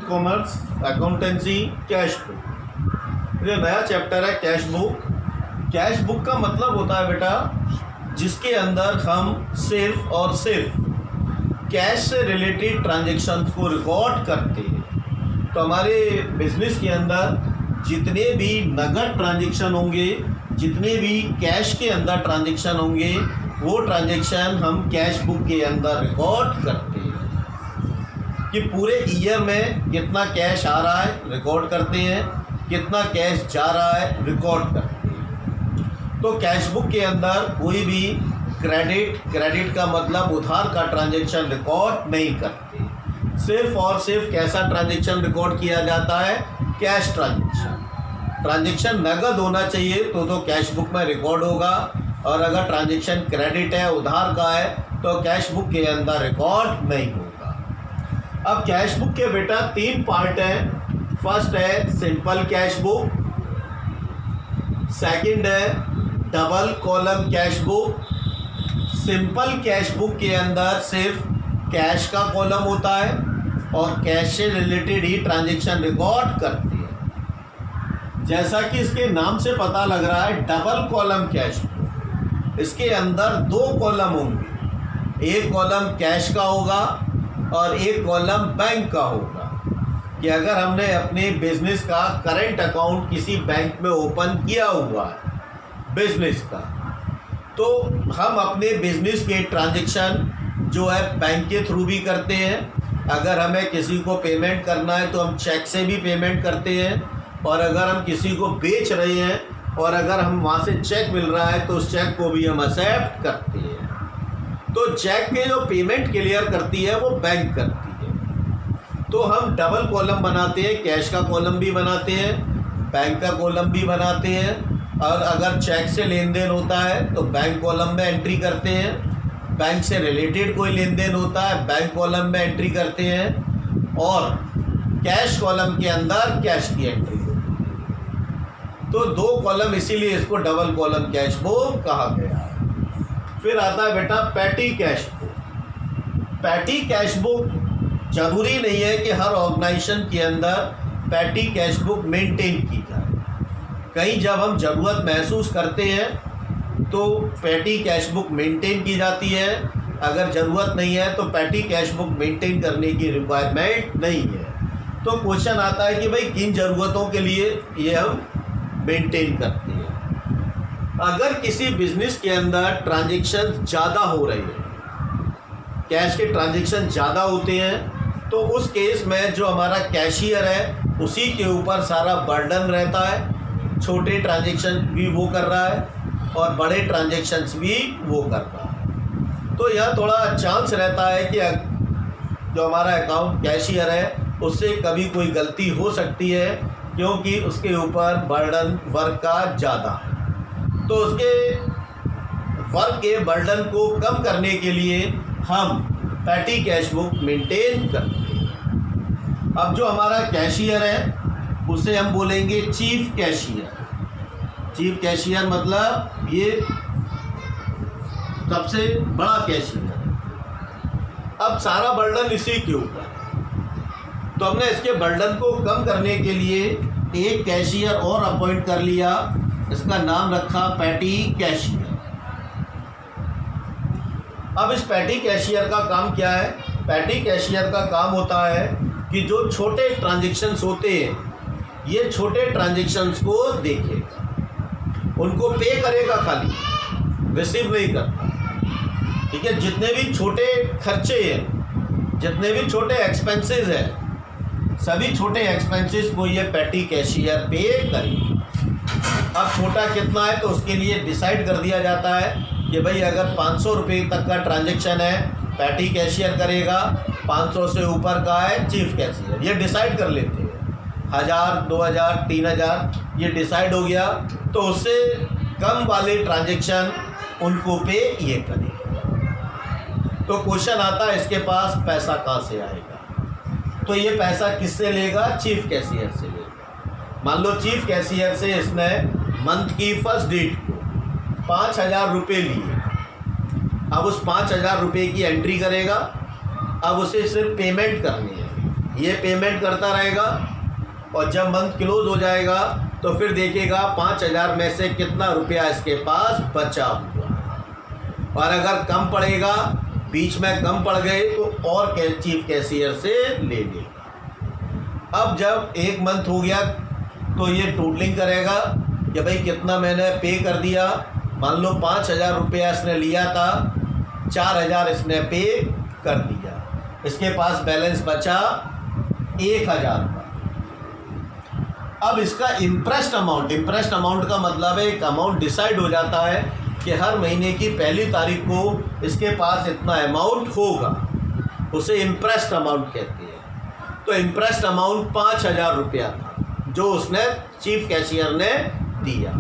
Commerce accountancy cash book. ये नया chapter है कैश बुक। कैश बुक का मतलब होता है बेटा जिसके अंदर हम सिर्फ और सिर्फ कैश से रिलेटेड ट्रांजेक्शन को रिकॉर्ड करते हैं। तो हमारे बिजनेस के अंदर जितने भी नगद ट्रांजेक्शन होंगे, जितने भी कैश के अंदर ट्रांजेक्शन होंगे, वो ट्रांजेक्शन हम कैश बुक के अंदर रिकॉर्ड करते हैं कि पूरे ईयर में कितना कैश आ रहा है रिकॉर्ड करते हैं, कितना कैश जा रहा है रिकॉर्ड करते हैं। तो कैश बुक के अंदर कोई भी क्रेडिट का मतलब उधार का ट्रांजेक्शन रिकॉर्ड नहीं करते। सिर्फ और सिर्फ कैसा ट्रांजेक्शन रिकॉर्ड किया जाता है? कैश ट्रांजेक्शन नगद होना चाहिए तो कैश बुक में रिकॉर्ड होगा, और अगर ट्रांजेक्शन क्रेडिट है, उधार का है, तो कैश बुक के अंदर रिकॉर्ड नहीं होगा। अब कैश बुक के बेटा 3 पार्ट हैं। फर्स्ट है सिंपल कैश बुक, सेकंड है double column cash book. Simple cash book के अंदर सिर्फ कैश का कॉलम होता है और कैश से रिलेटेड ही ट्रांजेक्शन रिकॉर्ड करते हैं। जैसा कि इसके नाम से पता लग रहा है डबल कॉलम कैश बुक, इसके अंदर 2 कॉलम होंगे। एक कॉलम कैश का होगा और एक कॉलम बैंक का होगा कि अगर हमने अपने बिजनेस का करंट अकाउंट किसी बैंक में ओपन किया हुआ है बिजनेस का, तो हम अपने बिजनेस के ट्रांजेक्शन जो है बैंक के थ्रू भी करते हैं। अगर हमें किसी को पेमेंट करना है तो हम चेक से भी पेमेंट करते हैं, और अगर हम किसी को बेच रहे हैं और अगर हम वहाँ से चेक मिल रहा है तो उस चेक को भी हम एक्सेप्ट करते हैं। तो चेक के जो पेमेंट क्लियर करती है वो बैंक करती है। तो हम डबल कॉलम बनाते हैं, कैश का कॉलम भी बनाते हैं, बैंक का कॉलम भी बनाते हैं। और अगर चेक से लेन देन होता है तो बैंक कॉलम में एंट्री करते हैं, बैंक से रिलेटेड कोई लेन देन होता है बैंक कॉलम में एंट्री करते हैं, और कैश कॉलम के अंदर कैश की एंट्री होती है। तो 2 कॉलम, इसीलिए इसको डबल कॉलम कैश बुक कहा गया है। फिर आता है बेटा petty cash book. Petty cash book जरूरी नहीं है कि हर ऑर्गेनाइजेशन के अंदर पैटी कैश बुक मेंटेन की जाए। कहीं जब हम ज़रूरत महसूस करते हैं तो पैटी कैश बुक मेंटेन की जाती है, अगर ज़रूरत नहीं है तो पैटी कैश बुक मेंटेन करने की रिक्वायरमेंट नहीं है। तो क्वेश्चन आता है कि भाई किन ज़रूरतों के लिए ये हम मेंटेन करते हैं। अगर किसी बिजनेस के अंदर ट्रांजेक्शन ज़्यादा हो रहे हैं, कैश के ट्रांजेक्शन ज़्यादा होते हैं, तो उस केस में जो हमारा कैशियर है उसी के ऊपर सारा बर्डन रहता है। छोटे ट्रांजेक्शन भी वो कर रहा है और बड़े ट्रांजेक्शन्स भी वो कर रहा है। तो यह थोड़ा चांस रहता है कि जो हमारा अकाउंट कैशियर है उससे कभी कोई गलती हो सकती है, क्योंकि उसके ऊपर बर्डन वर्क का ज़्यादा है। तो उसके वर्क के बर्डन को कम करने के लिए हम पैटी कैश बुक मेंटेन करते हैं। अब जो हमारा कैशियर है उसे हम बोलेंगे चीफ कैशियर। चीफ कैशियर मतलब ये सबसे बड़ा कैशियर है। अब सारा बर्डन इसी के ऊपर, तो हमने इसके बर्डन को कम करने के लिए एक कैशियर और अपॉइंट कर लिया, इसका नाम रखा पैटी कैशियर। अब इस पैटी कैशियर का काम क्या है? पैटी कैशियर का काम होता है कि जो छोटे ट्रांजेक्शन्स होते हैं ये छोटे ट्रांजेक्शन्स को देखेगा, उनको पे करेगा, खाली रिसीव नहीं करता। ठीक है, जितने भी छोटे खर्चे हैं, जितने भी छोटे एक्सपेंसेस हैं, सभी छोटे एक्सपेंसेस को ये पैटी कैशियर पे करेगा। अब छोटा कितना है तो उसके लिए डिसाइड कर दिया जाता है कि भाई अगर 500 रुपये तक का ट्रांजेक्शन है पैटी कैशियर करेगा, 500 से ऊपर का है चीफ कैशियर। ये डिसाइड कर लेते हैं, 1000, 2000, 3000 ये डिसाइड हो गया, तो उससे कम वाले ट्रांजेक्शन उनको पे ये करेगा। तो क्वेश्चन आता है इसके पास पैसा कहाँ से आएगा? तो ये पैसा किससे लेगा? चीफ कैशियर से लेगा। मान लो चीफ कैशियर से इसने मंथ की फर्स्ट डेट को 5000 रुपये लिए, अब उस 5000 रुपये की एंट्री करेगा। अब उसे सिर्फ पेमेंट करनी है, ये पेमेंट करता रहेगा और जब मंथ क्लोज हो जाएगा तो फिर देखेगा 5,000 में से कितना रुपया इसके पास बचा हुआ, और अगर कम पड़ेगा, बीच में कम पड़ गए तो और चीफ कैशियर से ले लेगा। अब जब 1 मंथ हो गया तो ये टोटलिंग करेगा कि भाई कितना मैंने पे कर दिया। मान लो 5,000 रुपया इसने लिया था, 4,000 इसने पे कर दिया, इसके पास बैलेंस बचा 1,000 रुपये। अब इसका इंटरेस्ट अमाउंट का मतलब है एक अमाउंट डिसाइड हो जाता है कि हर महीने की पहली तारीख को इसके पास इतना अमाउंट होगा, उसे इंटरेस्ट अमाउंट कहते हैं। तो इंटरेस्ट अमाउंट 5,000 रुपया था जो उसने चीफ कैशियर ने दिया।